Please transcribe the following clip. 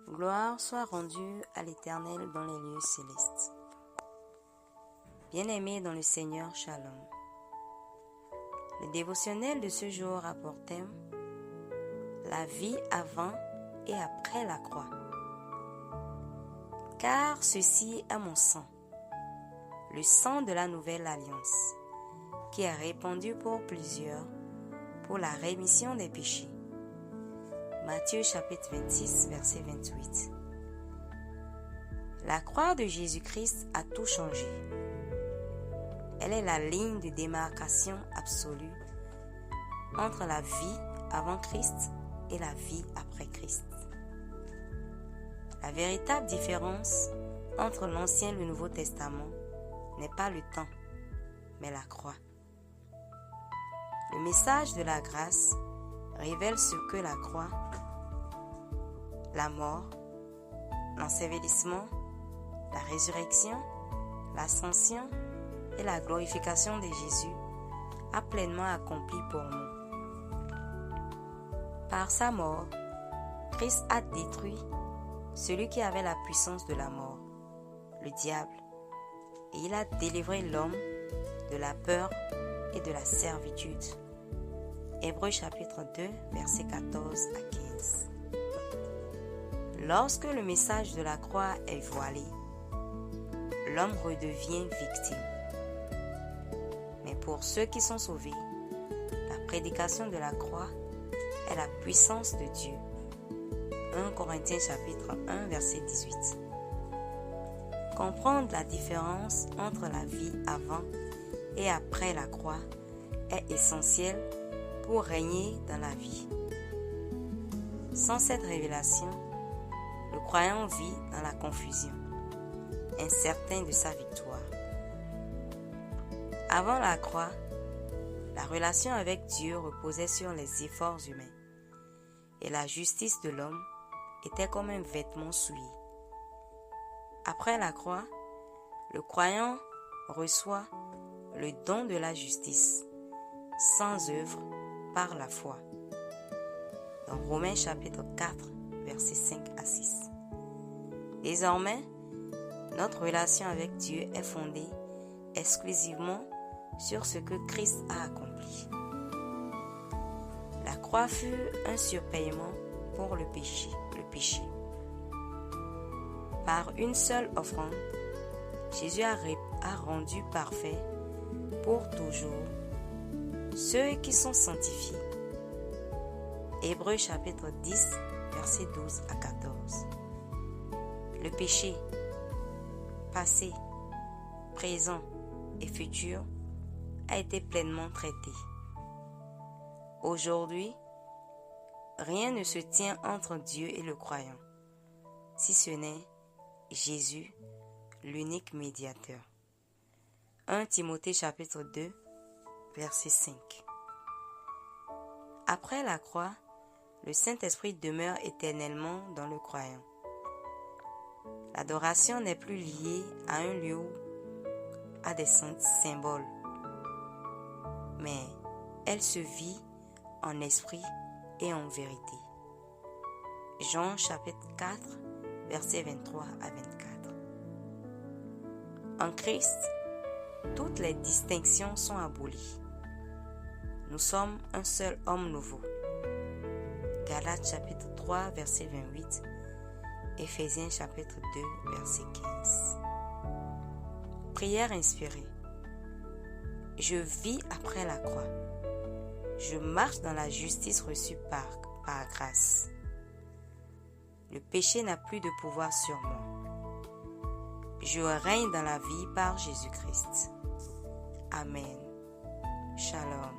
Gloire soit rendue à l'Éternel dans les lieux célestes. Bien-aimés dans le Seigneur, Shalom. Le dévotionnel de ce jour a pour thème la vie avant et après la croix. Car ceci est mon sang, le sang de la nouvelle alliance, qui est répandu pour plusieurs pour la rémission des péchés. Matthieu chapitre 26, verset 28. La croix de Jésus-Christ a tout changé. Elle est la ligne de démarcation absolue entre la vie avant Christ et la vie après Christ. La véritable différence entre l'Ancien et le Nouveau Testament n'est pas le temps, mais la croix. Le message de la grâce révèle ce que la croix, la mort, l'ensevelissement, la résurrection, l'ascension et la glorification de Jésus a pleinement accompli pour nous. Par sa mort, Christ a détruit celui qui avait la puissance de la mort, le diable, et il a délivré l'homme de la peur et de la servitude. Hébreux chapitre 2, versets 14 à 15. Lorsque le message de la croix est voilé, l'homme redevient victime. Mais pour ceux qui sont sauvés, la prédication de la croix est la puissance de Dieu. 1 Corinthiens chapitre 1, verset 18. Comprendre la différence entre la vie avant et après la croix est essentiel pour régner dans la vie. Sans cette révélation, le croyant vit dans la confusion, incertain de sa victoire. Avant la croix, la relation avec Dieu reposait sur les efforts humains et la justice de l'homme était comme un vêtement souillé. Après la croix, le croyant reçoit le don de la justice, sans œuvre, par la foi. Dans Romains chapitre 4, versets 5 à 6. Désormais, notre relation avec Dieu est fondée exclusivement sur ce que Christ a accompli. La croix fut un surpayement pour le péché. Par une seule offrande, Jésus a rendu parfait pour toujours ceux qui sont sanctifiés. Hébreux chapitre 10, versets 12 à 14. Le péché, passé, présent et futur, a été pleinement traité. Aujourd'hui, rien ne se tient entre Dieu et le croyant, si ce n'est Jésus, l'unique médiateur. 1 Timothée chapitre 2, verset 5. Après la croix, le Saint-Esprit demeure éternellement dans le croyant. L'adoration n'est plus liée à un lieu, à des symboles, mais elle se vit en esprit et en vérité. Jean chapitre 4, versets 23 à 24. En Christ, toutes les distinctions sont abolies. Nous sommes un seul homme nouveau. Galates chapitre 3, verset 28. Éphésiens chapitre 2, verset 15. Prière inspirée. Je vis après la croix. Je marche dans la justice reçue par grâce. Le péché n'a plus de pouvoir sur moi. Je règne dans la vie par Jésus-Christ. Amen. Shalom.